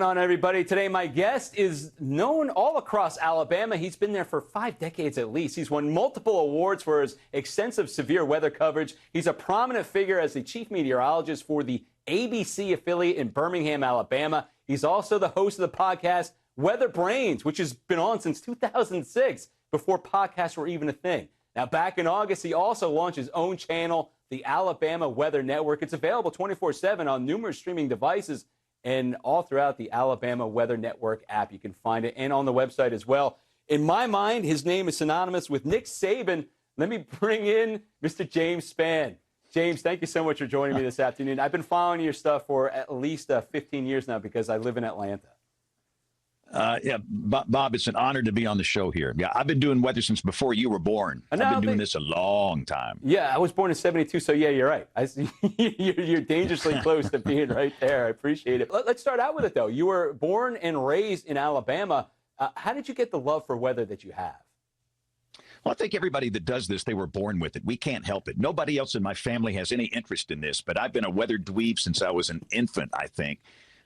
On everybody today, my guest is known all across Alabama. He's been there for 5 decades at least. He's won multiple awards for his extensive severe weather coverage. He's a prominent figure as the chief meteorologist for the ABC affiliate in Birmingham, Alabama. He's also the host of the podcast Weather Brains, which has been on since 2006, before podcasts were even a thing. Now, back in August, he also launched his own channel, the Alabama Weather Network. It's available 24/7 on numerous streaming devices and all throughout the Alabama Weather Network app. You can find it, and on the website as well. In my mind, his name is synonymous with Nick Saban. Let me bring in Mr. James Spann. James, thank you so much for joining me this afternoon. I've been following your stuff for at least 15 years now because I live in Atlanta. Bob, it's an honor to be on the show here. Yeah, I've been doing weather since before you were born. I've been doing this a long time. Yeah, I was born in '72, so yeah, you're right. You're dangerously close to being right there. I appreciate it. Let's start out with it, though. You were born and raised in Alabama. How did you get the love for weather that you have? Well, I think everybody that does this, they were born with it. We can't help it. Nobody else in my family has any interest in this, but I've been a weather dweeb since I was an infant, I think.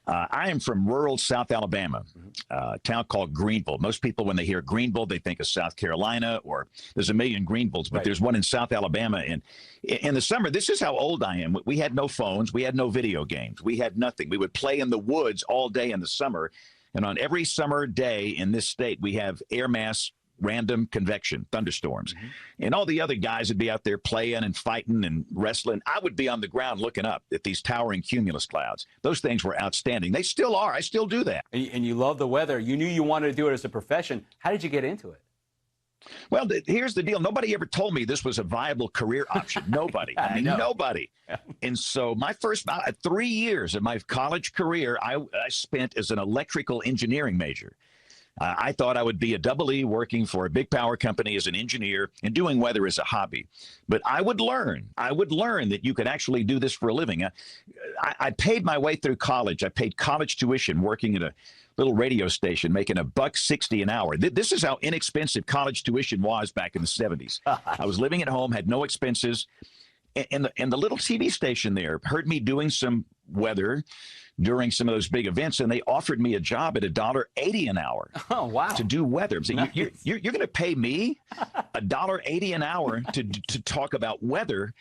I am from rural South Alabama, a town called Greenville. Most people, when they hear Greenville, they think of South Carolina, or there's a million Greenvilles, but There's one in South Alabama. And in the summer, this is how old I am. We had no phones. We had no video games. We had nothing. We would play in the woods all day in the summer. And on every summer day in this state, we have air mass random convection, thunderstorms. And all the other guys would be out there playing and fighting and wrestling. I would be on the ground looking up at these towering cumulus clouds. Those things were outstanding. They still are. I still do that. And you love the weather. You knew you wanted to do it as a profession. How did you get into it? Well, here's the deal. Nobody ever told me this was a viable career option. Nobody. I mean, nobody. And so my first 3 years of my college career, I spent as an electrical engineering major. I thought I would be a double E working for a big power company as an engineer and doing weather as a hobby. But I would learn that you could actually do this for a living. I paid my way through college. I paid college tuition working at a little radio station, making $1.60 an hour. This is how inexpensive college tuition was back in the 70s. I was living at home, had no expenses. And the little TV station there heard me doing some weather during some of those big events, and they offered me a job at $1.80 an hour. Oh, wow. To do weather. So nice. you're going to pay me $1.80 an hour to talk about weather.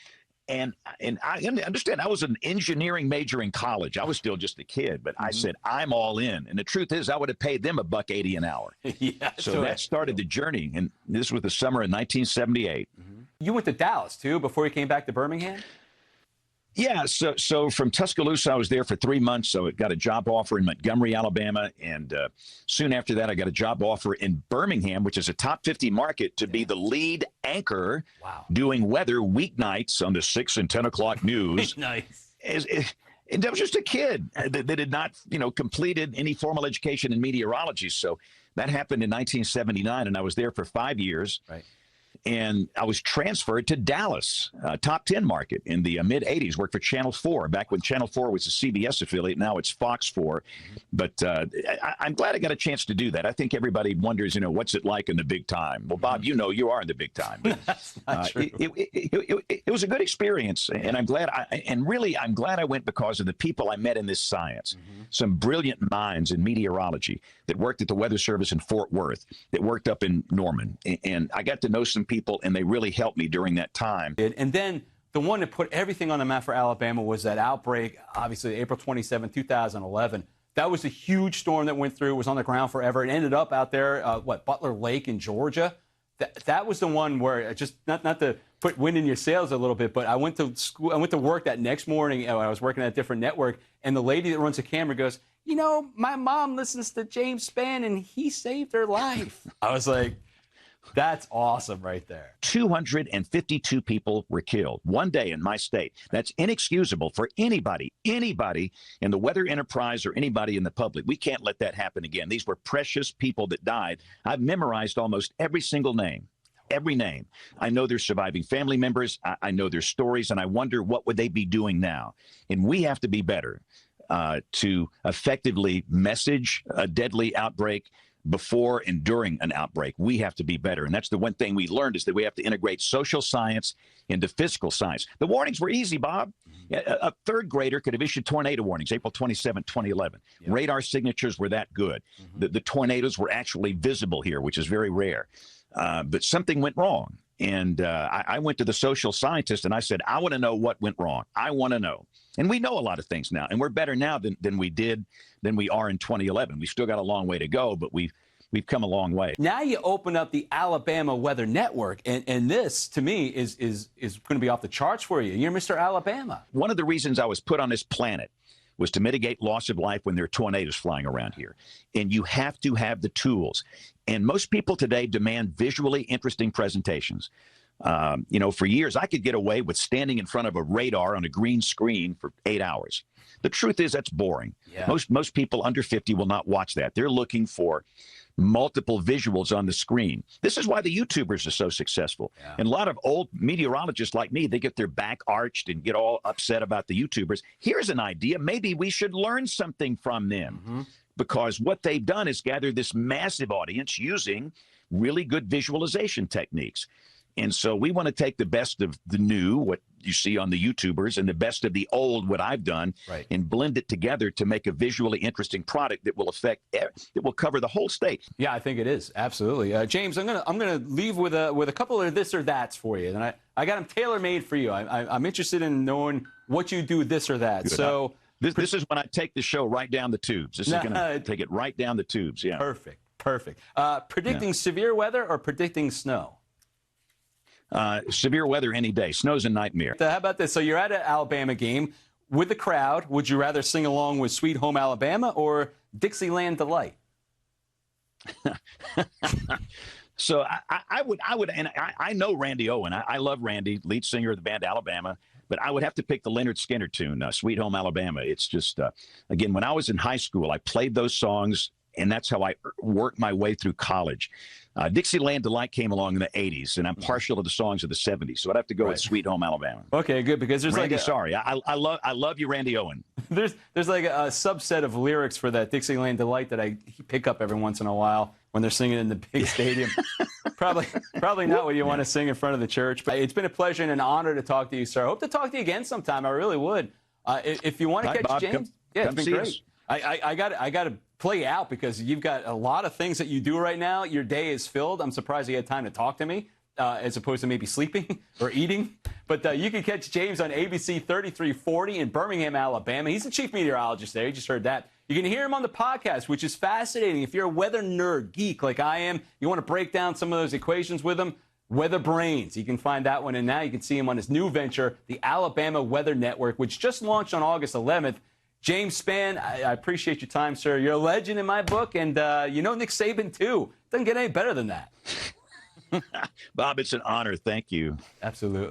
And I understand I was an engineering major in college. I was still just a kid, but I said, I'm all in. And the truth is, I would have paid them $1.80 an hour. Yeah, so that started the journey. And this was the summer of 1978. You went to Dallas, too, before you came back to Birmingham? Yeah, so from Tuscaloosa, I was there for 3 months. So I got a job offer in Montgomery, Alabama. And soon after that, I got a job offer in Birmingham, which is a top 50 market, to be the lead anchor doing weather weeknights on the 6 and 10 o'clock news. Nice. And I was just a kid that had not, completed any formal education in meteorology. So that happened in 1979, and I was there for 5 years. Right. And I was transferred to Dallas, top 10 market in the mid-'80s, worked for Channel 4, back when Channel 4 was a CBS affiliate. Now it's Fox 4. But I'm glad I got a chance to do that. I think everybody wonders, what's it like in the big time? Well, Bob, you are in the big time. That's not true. It was a good experience, and I'm glad I'm glad I went because of the people I met in this science. Some brilliant minds in meteorology that worked at the Weather Service in Fort Worth, that worked up in Norman. And I got to know some people, and they really helped me during that time. And then the one that put everything on the map for Alabama was that outbreak, obviously April 27, 2011. That was a huge storm that went through, was on the ground forever. It ended up out there, Butler Lake in Georgia. That was the one where, just not to put wind in your sails a little bit, but I went to school. I went to work that next morning. I was working at a different network, and the lady that runs the camera goes, my mom listens to James Spann, and he saved her life. I was like, that's awesome right there. 252 people were killed one day in my state. That's inexcusable for anybody in the weather enterprise or anybody in the public. We can't let that happen again. These were precious people that died. I've memorized almost every single name. Every name. I know their surviving family members. I know their stories, and I wonder what would they be doing now. And we have to be better to effectively message a deadly outbreak, before and during an outbreak. We have to be better. And that's the one thing we learned, is that we have to integrate social science into physical science. The warnings were easy, Bob. A third grader could have issued tornado warnings April 27, 2011. Yeah. Radar signatures were that good. The tornadoes were actually visible here, which is very rare. But something went wrong. And I went to the social scientist and I said, I want to know what went wrong. I want to know. And we know a lot of things now, and we're better now than we are in 2011. We still got a long way to go, but we've come a long way. Now you open up the Alabama Weather Network, and this, to me, is going to be off the charts for you. You're Mr. Alabama. One of the reasons I was put on this planet was to mitigate loss of life when there are tornadoes flying around here. And you have to have the tools. And most people today demand visually interesting presentations. For years, I could get away with standing in front of a radar on a green screen for 8 hours. The truth is that's boring. Yeah. Most people under 50 will not watch that. They're looking for multiple visuals on the screen. This is why the YouTubers are so successful. Yeah. And a lot of old meteorologists like me, they get their back arched and get all upset about the YouTubers. Here's an idea. Maybe we should learn something from them, because what they've done is gather this massive audience using really good visualization techniques. And so we want to take the best of the new, what you see on the YouTubers, and the best of the old, what I've done, and blend it together to make a visually interesting product that will cover the whole state. Yeah, I think it is. Absolutely. James, I'm gonna leave with a couple of this or that's for you. And I got them tailor-made for you. I'm interested in knowing what you do this or that. Good. So this is when I take the show right down the tubes. This is going to take it right down the tubes. Yeah. Perfect. Predicting severe weather or predicting snow? Severe weather any day. Snow's a nightmare. How about this? So you're at an Alabama game with the crowd. Would you rather sing along with Sweet Home Alabama or Dixieland Delight? So I would, and I know Randy Owen. I love Randy, lead singer of the band Alabama, but I would have to pick the Leonard Skinner tune, Sweet Home Alabama. It's just, again, when I was in high school, I played those songs, and that's how I worked my way through college. Dixieland Delight came along in the 80s, and I'm partial to the songs of the 70s, so I'd have to go with Sweet Home Alabama. Okay, good, because there's Randy, sorry. I love you, Randy Owen. There's like a subset of lyrics for that Dixieland Delight that I pick up every once in a while when they're singing in the big stadium. Probably not what you want to sing in front of the church, but it's been a pleasure and an honor to talk to you, sir. I hope to talk to you again sometime. I really would. If you want to catch Bob, James, it's been great. I got to play out because you've got a lot of things that you do right now. Your day is filled. I'm surprised you had time to talk to me as opposed to maybe sleeping or eating. But you can catch James on ABC 3340 in Birmingham, Alabama. He's the chief meteorologist there. You just heard that. You can hear him on the podcast, which is fascinating. If you're a weather nerd geek like I am, you want to break down some of those equations with him, Weather Brains. You can find that one. And now you can see him on his new venture, the Alabama Weather Network, which just launched on August 11th. James Spann, I appreciate your time, sir. You're a legend in my book, and you know Nick Saban, too. Doesn't get any better than that. Bob, it's an honor. Thank you. Absolutely.